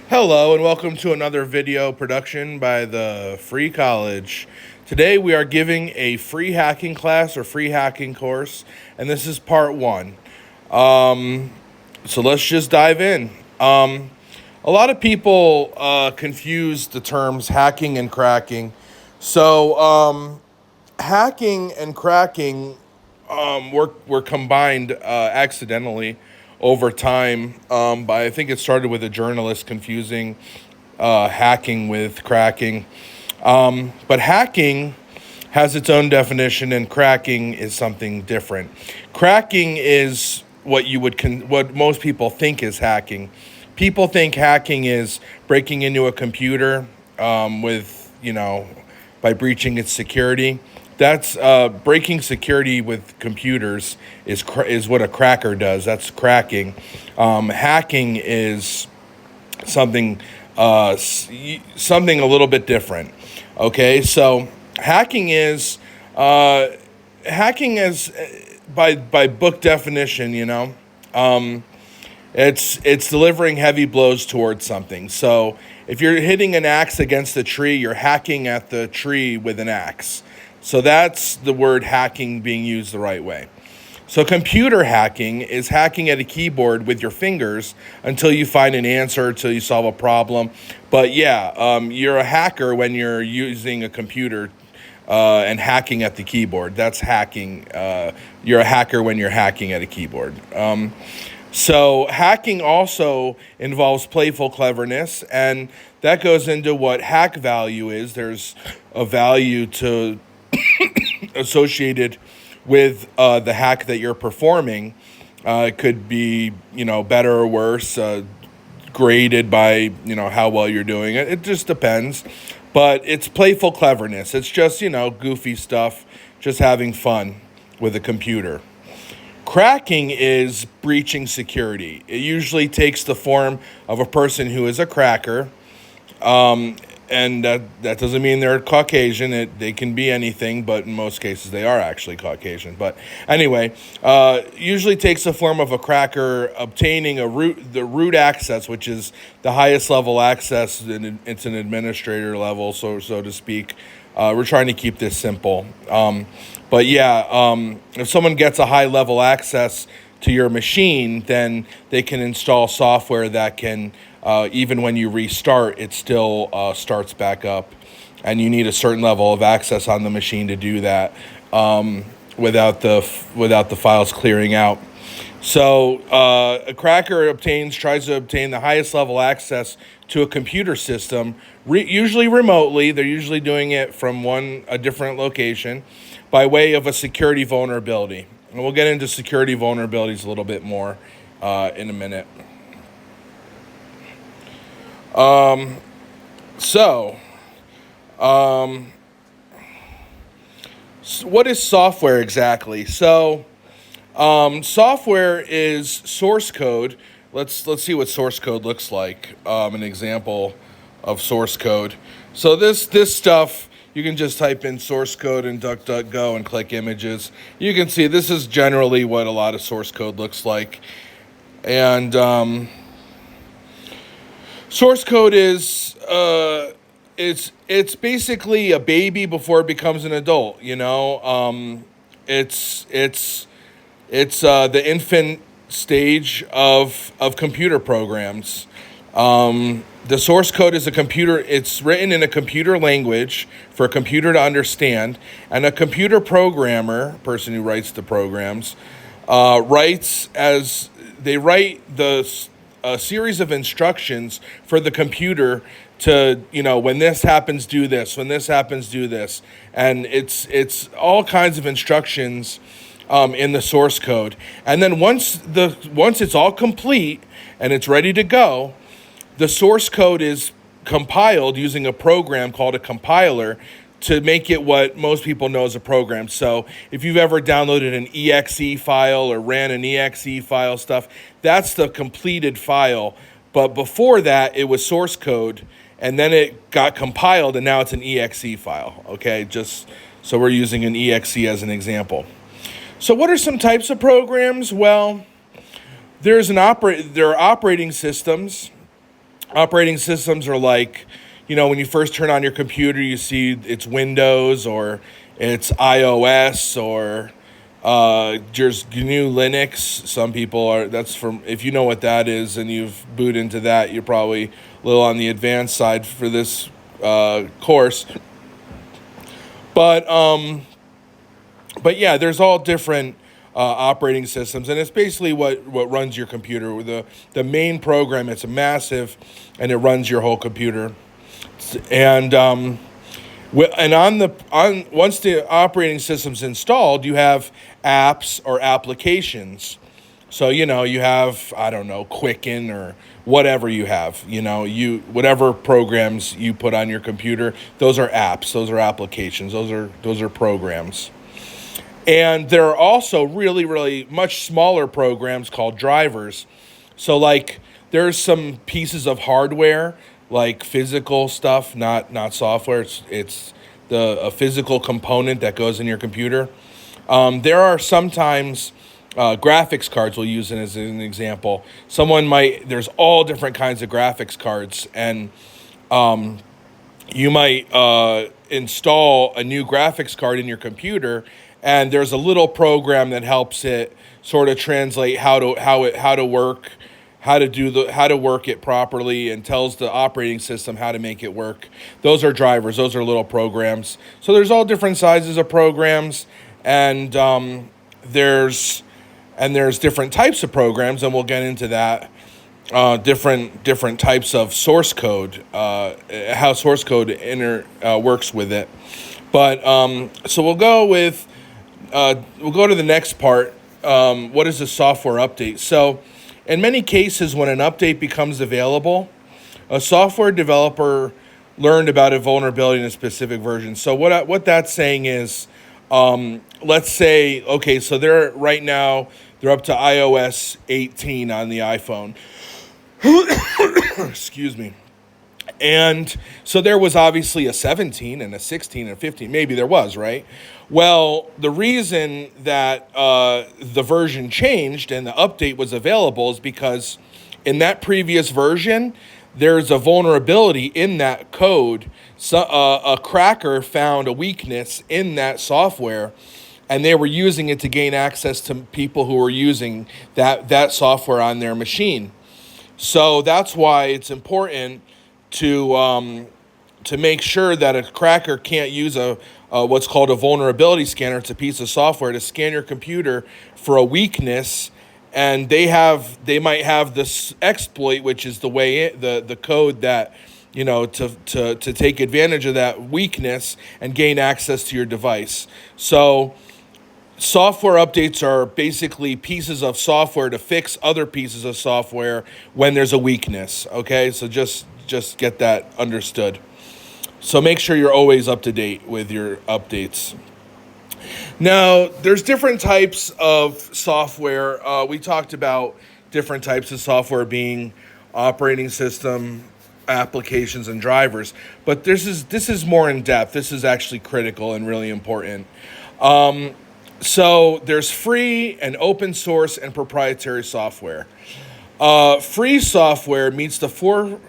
Hello and welcome to another video production by the Free College. Today we are giving a free hacking class or free hacking course, and this is part one. So let's just dive in. A lot of people confuse the terms hacking and cracking. So hacking and cracking were combined accidentally over time. But I think it started with a journalist confusing hacking with cracking. But hacking has its own definition, and cracking is something different. Cracking is what most people think is hacking. People think hacking is breaking into a computer by breaching its security. That's breaking security with computers is what a cracker does. That's cracking. Hacking is something something a little bit different. Okay, so hacking is by book definition. It's delivering heavy blows towards something. So if you're hitting an axe against a tree, you're hacking at the tree with an axe. So that's the word hacking being used the right way. So computer hacking is hacking at a keyboard with your fingers until you find an answer, until you solve a problem. But you're a hacker when you're using a computer and hacking at the keyboard. That's hacking. You're a hacker when you're hacking at a keyboard. So hacking also involves playful cleverness, and that goes into what hack value is. There's a value associated with the hack that you're performing. It could be, better or worse, graded by, how well you're doing it. It just depends. But it's playful cleverness. It's just, goofy stuff, just having fun with a computer. Cracking is breaching security. It usually takes the form of a person who is a cracker. And that doesn't mean they're Caucasian. They can be anything, but in most cases they are actually Caucasian. But anyway, usually takes the form of a cracker obtaining the root access, which is the highest level access. It's an administrator level, so to speak. We're trying to keep this simple. If someone gets a high level access to your machine, then they can install software that can, even when you restart, it still starts back up. And you need a certain level of access on the machine to do that without the files clearing out. So a cracker tries to obtain the highest level access to a computer system, usually remotely. They're usually doing it from a different location by way of a security vulnerability. And we'll get into security vulnerabilities a little bit more in a minute. So what is software exactly? So software is source code. Let's see what source code looks like. An example of source code. So this stuff, you can just type in source code in DuckDuckGo and click images. You can see this is generally what a lot of source code looks like. And source code is it's basically a baby before it becomes an adult. It's the infant stage of computer programs. The source code is it's written in a computer language for a computer to understand, and a computer programmer, person who writes the programs, write a series of instructions for the computer to, when this happens, do this, when this happens, do this. And it's all kinds of instructions in the source code. And then once it's all complete and it's ready to go, the source code is compiled using a program called a compiler to make it what most people know as a program. So if you've ever downloaded an exe file or ran an exe file stuff, that's the completed file. But before that, it was source code, and then it got compiled, and now it's an exe file. Okay, just so we're using an exe as an example. So what are some types of programs? Well, there are operating systems Operating systems are like, when you first turn on your computer, you see it's Windows or it's iOS or there's GNU Linux. Some people are, that's from, if you know what that is and you've booted into that, you're probably a little on the advanced side for this course. But but yeah, there's all different operating systems, and it's basically what runs your computer. The main program, it's massive, and it runs your whole computer. And once the operating system's installed, you have apps or applications. So you have, I don't know, Quicken or whatever you have. Whatever programs you put on your computer, those are apps. Those are applications. Those are programs. And there are also really, really much smaller programs called drivers. So like there's some pieces of hardware, like physical stuff, not software. It's a physical component that goes in your computer. There are sometimes graphics cards, we'll use it as an example. There's all different kinds of graphics cards, and you might install a new graphics card in your computer, and there's a little program that helps it sort of translate how to work it properly, and tells the operating system how to make it work. Those are drivers. Those are little programs. So there's all different sizes of programs, and there's different types of programs, and we'll get into that. Different types of source code, how source code works with it. But so we'll go to the next part. What is a software update? So in many cases, when an update becomes available, a software developer learned about a vulnerability in a specific version. So what that's saying is, let's say, okay, so they're up to iOS 18 on the iPhone. Excuse me. And so there was obviously a 17 and a 16 and a 15. Maybe there was, right? Well, the reason that the version changed and the update was available is because in that previous version, there's a vulnerability in that code. So a cracker found a weakness in that software, and they were using it to gain access to people who were using that software on their machine. So that's why it's important to make sure that a cracker can't use what's called a vulnerability scanner. It's a piece of software to scan your computer for a weakness, and they might have this exploit, which is the code that to take advantage of that weakness and gain access to your device. So software updates are basically pieces of software to fix other pieces of software when there's a weakness. Okay, so just get that understood. So make sure you're always up to date with your updates. Now, there's different types of software. We talked about different types of software being operating system, applications, and drivers. But this is more in depth. This is actually critical and really important. So there's free and open source and proprietary software. Free software meets the four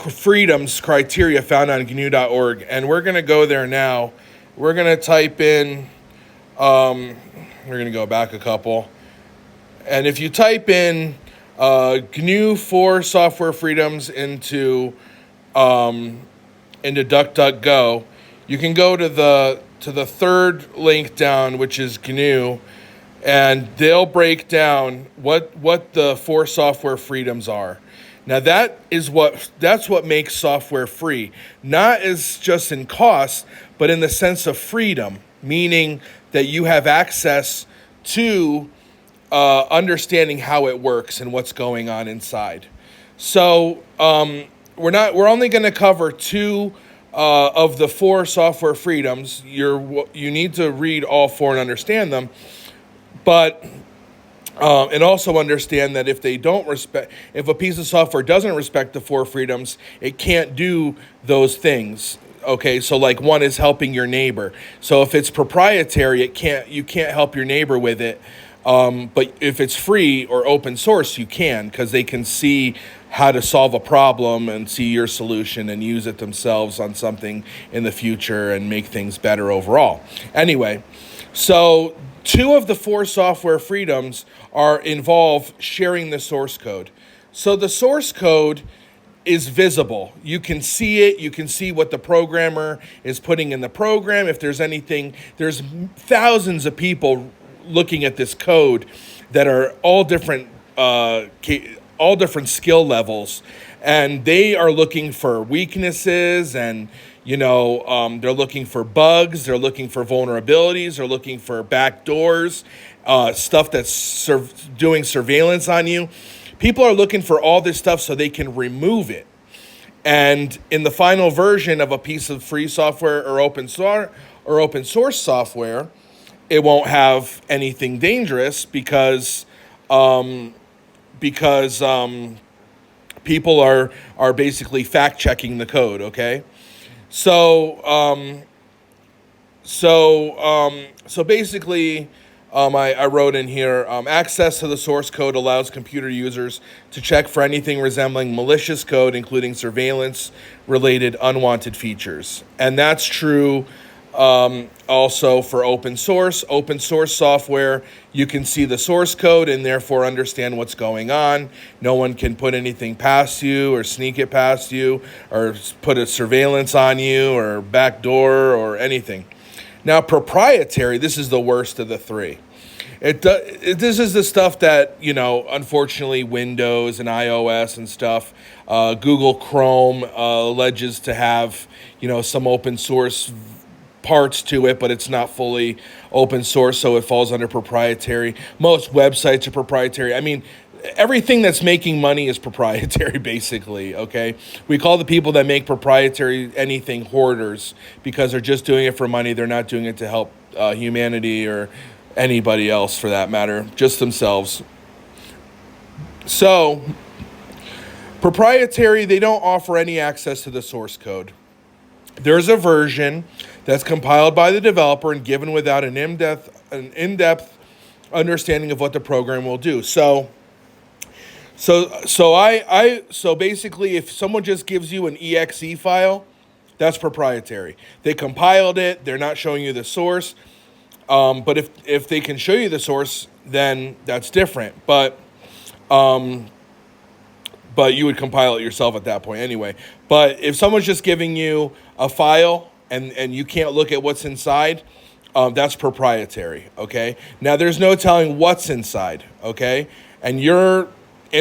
freedoms criteria found on GNU.org, and we're going to go there now. We're going to type in, we're going to go back a couple, and if you type in GNU 4 software freedoms into DuckDuckGo, you can go to the third link down, which is GNU, and they'll break down what the 4 software freedoms are. Now that's what makes software free, not as just in cost, but in the sense of freedom, meaning that you have access to understanding how it works and what's going on inside. So we're only going to cover 2 of the 4 software freedoms. You need to read all 4 and understand them, but and also understand that if a piece of software doesn't respect the 4 freedoms, it can't do those things. Okay, so like one is helping your neighbor. So if it's proprietary, you can't help your neighbor with it. But if it's free or open source, you can, because they can see how to solve a problem and see your solution and use it themselves on something in the future and make things better overall. Anyway, so 2 of the 4 software freedoms involve sharing the source code. So the source code is visible. You can see it. You can see what the programmer is putting in the program. If there's anything, there's thousands of people looking at this code that are all different skill levels, and they are looking for weaknesses, and they're looking for bugs, they're looking for vulnerabilities, they're looking for backdoors, stuff that's doing surveillance on you. People are looking for all this stuff so they can remove it. And in the final version of a piece of free software or open source software, it won't have anything dangerous because people are basically fact checking the code. Okay, so basically, I wrote in here, access to the source code allows computer users to check for anything resembling malicious code, including surveillance-related unwanted features. And that's true also for open source. Open source software, you can see the source code and therefore understand what's going on. No one can put anything past you or sneak it past you or put a surveillance on you or backdoor or anything. Now, proprietary, this is the worst of the 3. This is the stuff that, unfortunately, Windows and iOS and stuff, Google Chrome alleges to have, some open source parts to it, but it's not fully open source, so it falls under proprietary. Most websites are proprietary. I mean, everything that's making money is proprietary, basically, okay? We call the people that make proprietary anything hoarders because they're just doing it for money. They're not doing it to help humanity or anybody else, for that matter, just themselves. So, proprietary, they don't offer any access to the source code. There's a version that's compiled by the developer and given without an in-depth understanding of what the program will do. So basically, if someone just gives you an exe file, that's proprietary. They compiled it. They're not showing you the source. But if they can show you the source, then that's different. But you would compile it yourself at that point anyway. But if someone's just giving you a file and you can't look at what's inside, that's proprietary, okay? Now, there's no telling what's inside, okay? And in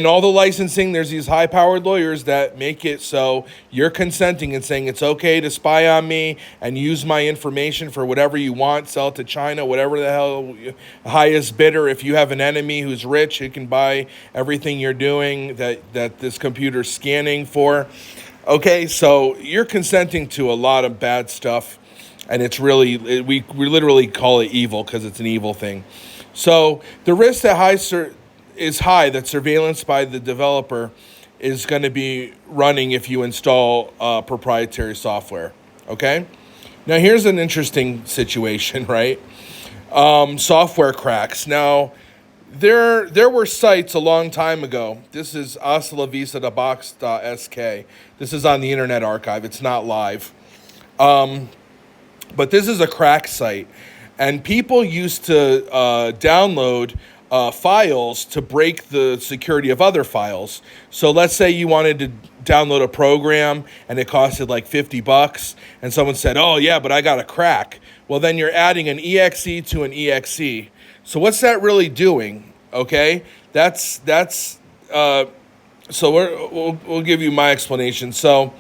all the licensing, there's these high-powered lawyers that make it so you're consenting and saying it's okay to spy on me and use my information for whatever you want, sell it to China, whatever the hell, highest bidder. If you have an enemy who's rich, who can buy everything you're doing that this computer's scanning for. Okay, so you're consenting to a lot of bad stuff, and it's really, we literally call it evil because it's an evil thing. So the risk is high that surveillance by the developer is going to be running if you install proprietary software, okay? Now, here's an interesting situation, right? Software cracks. Now, there were sites a long time ago. This is hastalavista.box.sk. This is on the Internet Archive. It's not live. But this is a crack site. And people used to download files to break the security of other files. So let's say you wanted to download a program and it costed like $50 and someone said, oh yeah, but I got a crack. Well, then you're adding an exe to an exe. So what's that really doing? Okay, so we'll give you my explanation. So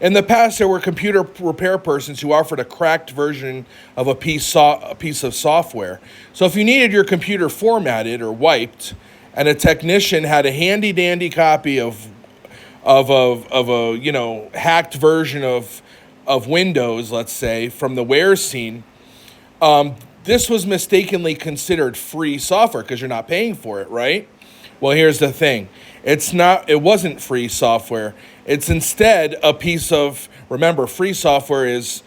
in the past, there were computer repair persons who offered a cracked version of a piece of software. So if you needed your computer formatted or wiped, and a technician had a handy-dandy copy of a hacked version of Windows, let's say, from the wares scene, this was mistakenly considered free software because you're not paying for it, right? Well, here's the thing. It wasn't free software. It's instead a piece of, remember, free software is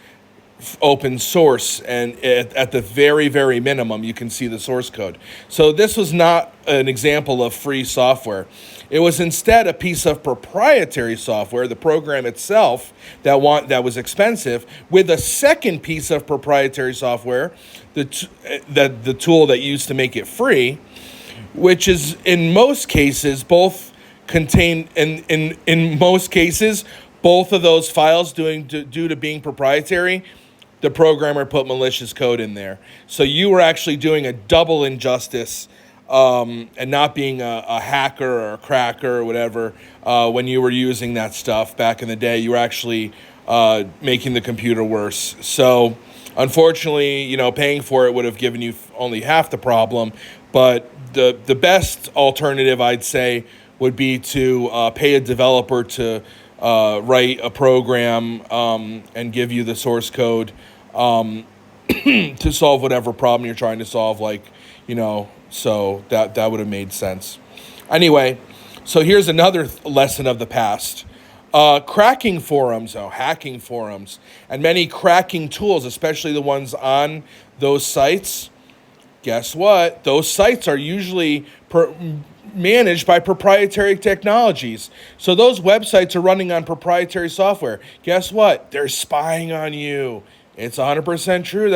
open source, and at the very, very minimum, you can see the source code. So this was not an example of free software. It was instead a piece of proprietary software, the program itself, that was expensive, with a second piece of proprietary software, the tool that used to make it free, which is in most cases both contain in most cases both of those files due to being proprietary. The programmer put malicious code in there. So you were actually doing a double injustice, and not being a hacker or a cracker or whatever. When you were using that stuff back in the day, you were actually making the computer worse. So unfortunately, paying for it would have given you only half the problem. But the best alternative, I'd say, would be to pay a developer to write a program and give you the source code to solve whatever problem you're trying to solve, so that would have made sense. Anyway, so here's another lesson of the past. Cracking forums, hacking forums, and many cracking tools, especially the ones on those sites. Guess what? Those sites are usually managed by proprietary technologies. So those websites are running on proprietary software. Guess what? They're spying on you. It's 100% true.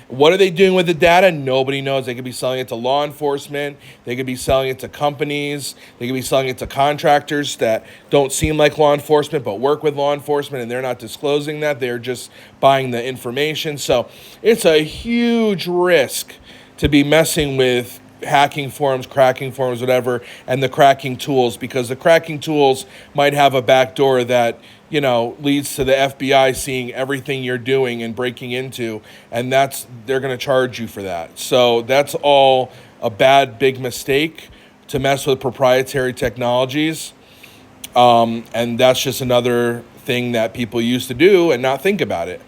What are they doing with the data? Nobody knows. They could be selling it to law enforcement. They could be selling it to companies. They could be selling it to contractors that don't seem like law enforcement but work with law enforcement, and they're not disclosing that. They're just buying the information. So it's a huge risk to be messing with hacking forums, cracking forums, whatever, and the cracking tools, because the cracking tools might have a backdoor that leads to the FBI seeing everything you're doing and breaking into, and they're going to charge you for that. So that's all a big mistake, to mess with proprietary technologies, and that's just another thing that people used to do and not think about it.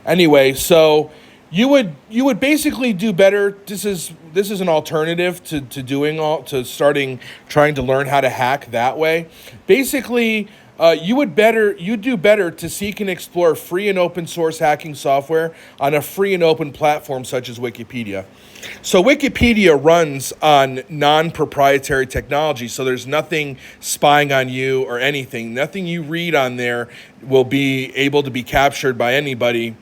Anyway, so you would basically do better. This is an alternative to trying to learn how to hack that way. Basically, you'd do better to seek and explore free and open source hacking software on a free and open platform such as Wikipedia. So Wikipedia runs on non-proprietary technology, so there's nothing spying on you or anything. Nothing you read on there will be able to be captured by anybody.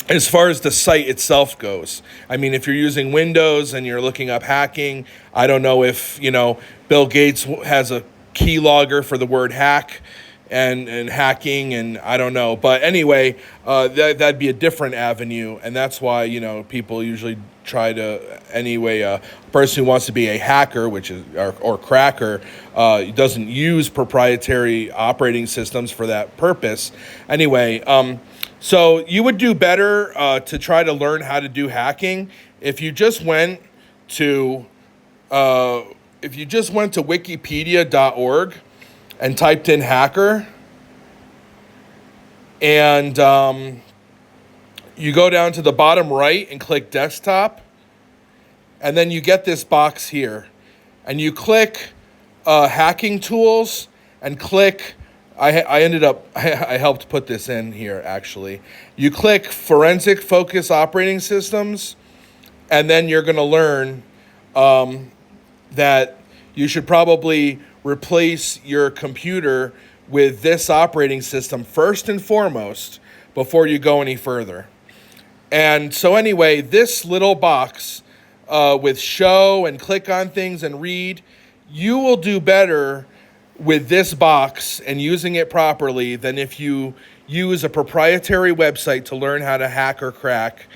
As far as the site itself goes, I mean, if you're using Windows and you're looking up hacking, I don't know if, Bill Gates has a keylogger for the word hack and hacking, and I don't know. But anyway, that'd be a different avenue, and that's why, people usually try to, anyway, a person who wants to be a hacker, which is, or cracker, doesn't use proprietary operating systems for that purpose. Anyway, so you would do better to try to learn how to do hacking if you just went to wikipedia.org and typed in hacker, and you go down to the bottom right and click desktop, and then you get this box here, and you click hacking tools and click. I helped put this in here, actually. You click forensic focus operating systems, and then you're going to learn that you should probably replace your computer with this operating system first and foremost before you go any further. And so anyway, this little box with show and click on things and read, you will do better with this box and using it properly than if you use a proprietary website to learn how to hack or crack,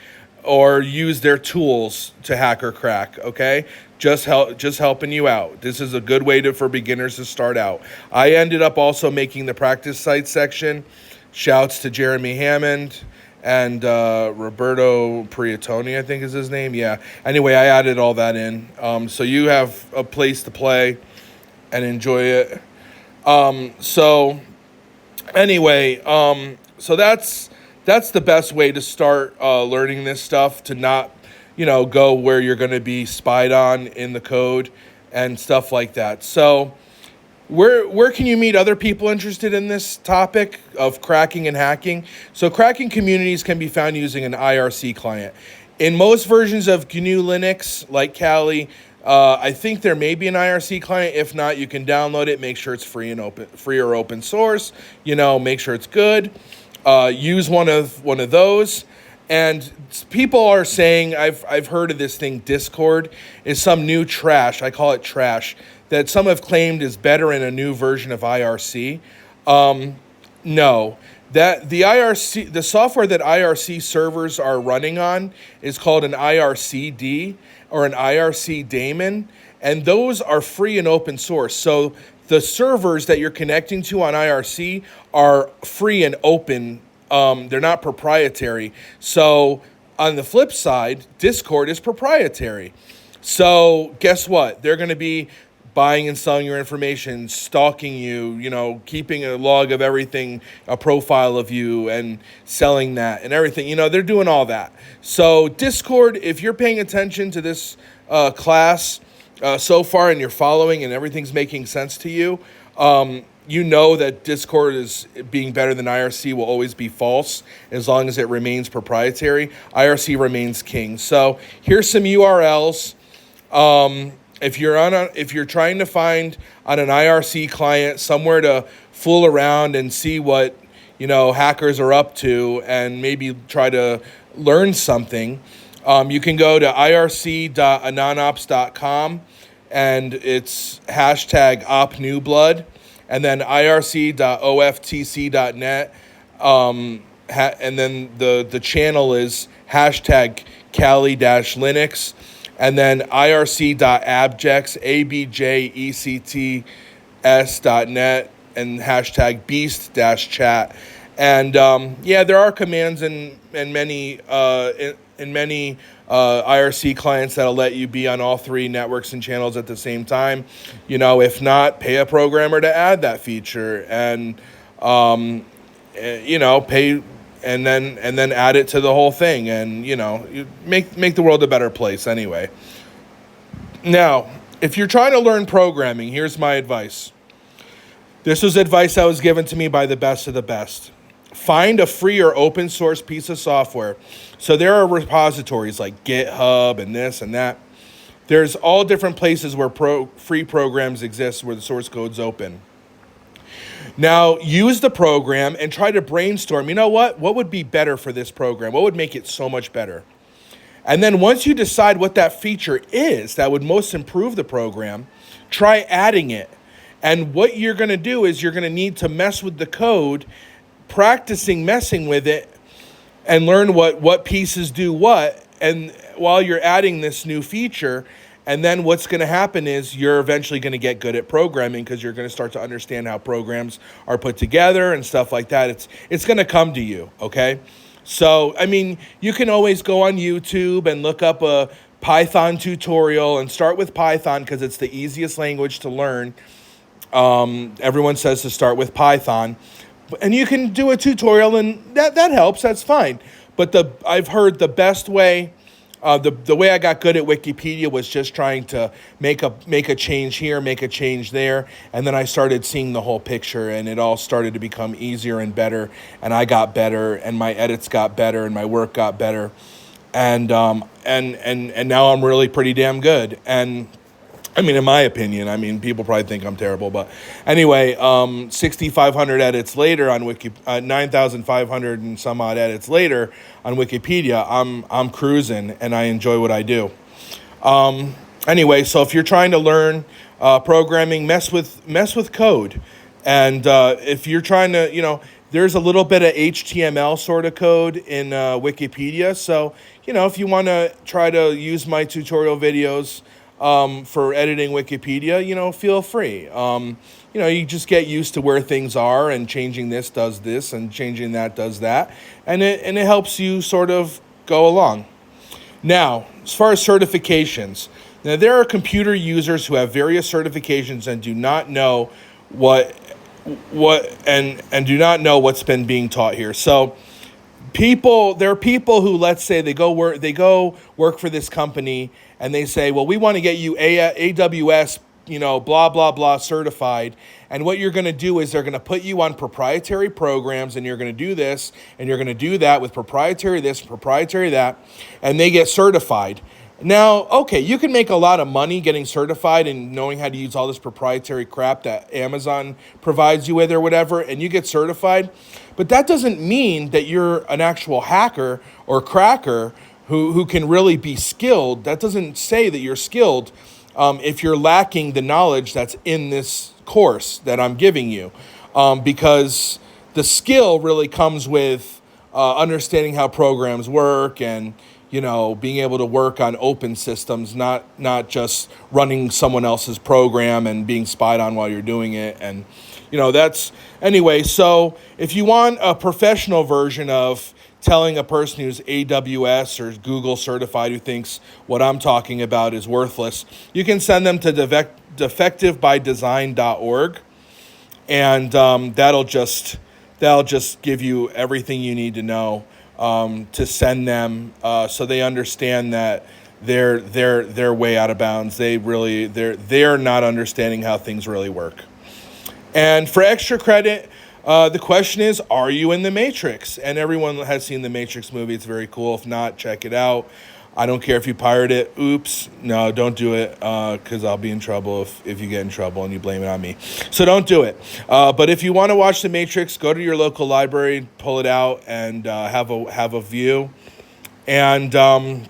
or use their tools to hack or crack. Okay, just helping you out. This is a good way for beginners to start out. I ended up also making the practice site section. Shouts to Jeremy Hammond and Roberto Priatoni, I think is his name. Yeah. Anyway, I added all that in, so you have a place to play and enjoy it. So anyway, so that's the best way to start learning this stuff, to not, go where you're going to be spied on in the code and stuff like that. So Where can you meet other people interested in this topic of cracking and hacking? So cracking communities can be found using an IRC client. In most versions of GNU Linux, like Kali, I think there may be an IRC client. If not, you can download it. Make sure it's free or open source. Make sure it's good. Use one of those. And people are saying, I've heard of this thing, Discord, is some new trash. I call it trash, that some have claimed is better in a new version of IRC. No, that the software that IRC servers are running on is called an IRCD or an IRC daemon, and those are free and open source. So the servers that you're connecting to on IRC are free and open. They're not proprietary. So on the flip side, Discord is proprietary. So guess what? They're going to be buying and selling your information, stalking you, keeping a log of everything, a profile of you, and selling that and everything. They're doing all that. So Discord, if you're paying attention to this class so far and you're following and everything's making sense to you, you know that Discord is being better than IRC will always be false as long as it remains proprietary. IRC remains king. So here's some URLs. If you're trying to find on an IRC client somewhere to fool around and see what hackers are up to and maybe try to learn something, you can go to irc.anonops.com and it's #opnewblood, and then irc.oftc.net, and then the channel is #Kali-Linux. And then irc.abjects, abjects.net, and #beast-chat. And there are commands in many IRC clients that'll let you be on all three networks and channels at the same time. If not, pay a programmer to add that feature, and pay. And then add it to the whole thing, and you make the world a better place anyway. Now, if you're trying to learn programming, here's my advice. This was advice that was given to me by the best of the best. Find a free or open source piece of software. So there are repositories like GitHub and this and that. There's all different places where free programs exist where the source code's open. Now, use the program and try to brainstorm, what would be better for this program? What would make it so much better? And then once you decide what that feature is that would most improve the program, try adding it. And what you're going to do is you're going to need to mess with the code, practicing messing with it, and learn what pieces do what. And while you're adding this new feature, and then what's going to happen is you're eventually going to get good at programming because you're going to start to understand how programs are put together and stuff like that. It's going to come to you, okay? So, you can always go on YouTube and look up a Python tutorial and start with Python because it's the easiest language to learn. Everyone says to start with Python. And you can do a tutorial, and that helps. That's fine. But I've heard the best way... The way I got good at Wikipedia was just trying to make a change here, make a change there, and then I started seeing the whole picture, and it all started to become easier and better, and I got better, and my edits got better, and my work got better, and now I'm really pretty damn good. And in my opinion, people probably think I'm terrible, but anyway, 6,500 edits later on 9,500 and some odd edits later on Wikipedia, I'm cruising and I enjoy what I do. Anyway, so if you're trying to learn programming, mess with code, and if you're trying to, there's a little bit of HTML sort of code in Wikipedia. So if you want to try to use my tutorial videos for editing Wikipedia, feel free. You just get used to where things are, and changing this does this and changing that does that. And it helps you sort of go along. Now, as far as certifications, now there are computer users who have various certifications and do not know and do not know what's been being taught here. So there are people who, let's say they go work for this company, and they say, well, we want to get you AWS blah, blah, blah certified. And what you're going to do is they're going to put you on proprietary programs, and you're going to do this, and you're going to do that with proprietary this, proprietary that, and they get certified. Now, okay, you can make a lot of money getting certified and knowing how to use all this proprietary crap that Amazon provides you with or whatever, and you get certified. But that doesn't mean that you're an actual hacker or cracker who can really be skilled. That doesn't say that you're skilled if you're lacking the knowledge that's in this course that I'm giving you. Because the skill really comes with understanding how programs work and being able to work on open systems, not just running someone else's program and being spied on while you're doing it. And, that's anyway. So if you want a professional version of telling a person who's AWS or Google certified who thinks what I'm talking about is worthless, you can send them to defectivebydesign.org. And that'll just give you everything you need to know to send them, so they understand that they're way out of bounds. They're not understanding how things really work. And for extra credit, the question is, are you in the Matrix? And everyone has seen the Matrix movie. It's very cool. If not, check it out. I don't care if you pirate it. Oops. No, don't do it, because I'll be in trouble if you get in trouble and you blame it on me. So don't do it. But if you want to watch The Matrix, go to your local library, pull it out, and have a view. And the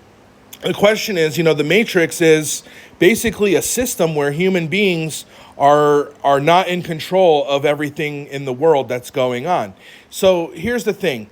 question is, The Matrix is basically a system where human beings are not in control of everything in the world that's going on. So here's the thing.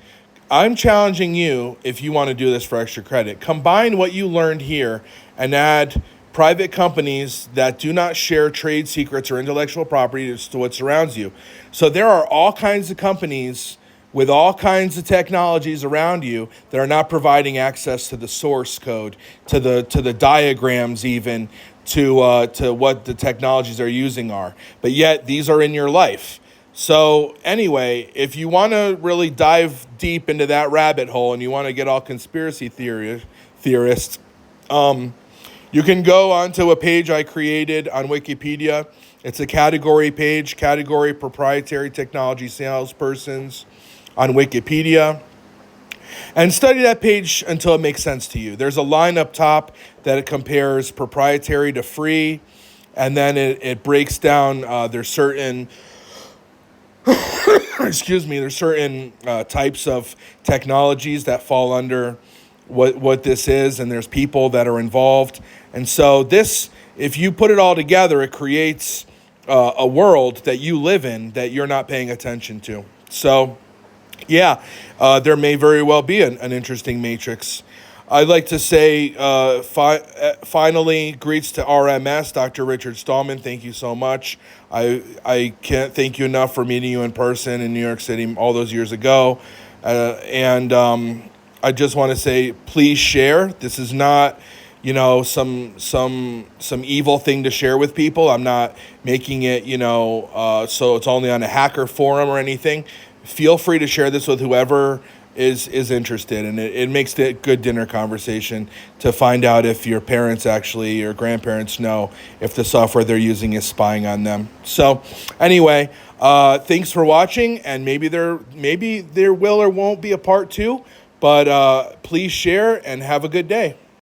I'm challenging you, if you want to do this for extra credit, combine what you learned here and add private companies that do not share trade secrets or intellectual property to what surrounds you. So there are all kinds of companies with all kinds of technologies around you that are not providing access to the source code, to the diagrams even, to what the technologies they're using are. But yet these are in your life. So anyway, if you want to really dive deep into that rabbit hole and you want to get all conspiracy theorists, you can go onto a page I created on Wikipedia. It's a category page, category proprietary technology salespersons on Wikipedia. And study that page until it makes sense to you. There's a line up top that it compares proprietary to free, and then it breaks down there's certain there's certain types of technologies that fall under what this is, and there's people that are involved. And so this, if you put it all together, it creates a world that you live in that you're not paying attention to. So, yeah, there may very well be an interesting matrix. I'd like to say, finally, greets to RMS, Dr. Richard Stallman. Thank you so much. I can't thank you enough for meeting you in person in New York City all those years ago. And I just want to say, please share. This is not, some evil thing to share with people. I'm not making it, so it's only on a hacker forum or anything. Feel free to share this with whoever is interested, and it makes it good dinner conversation to find out if your parents actually or grandparents know if the software they're using is spying on them. So anyway, thanks for watching, and maybe there will or won't be a part 2, but please share and have a good day.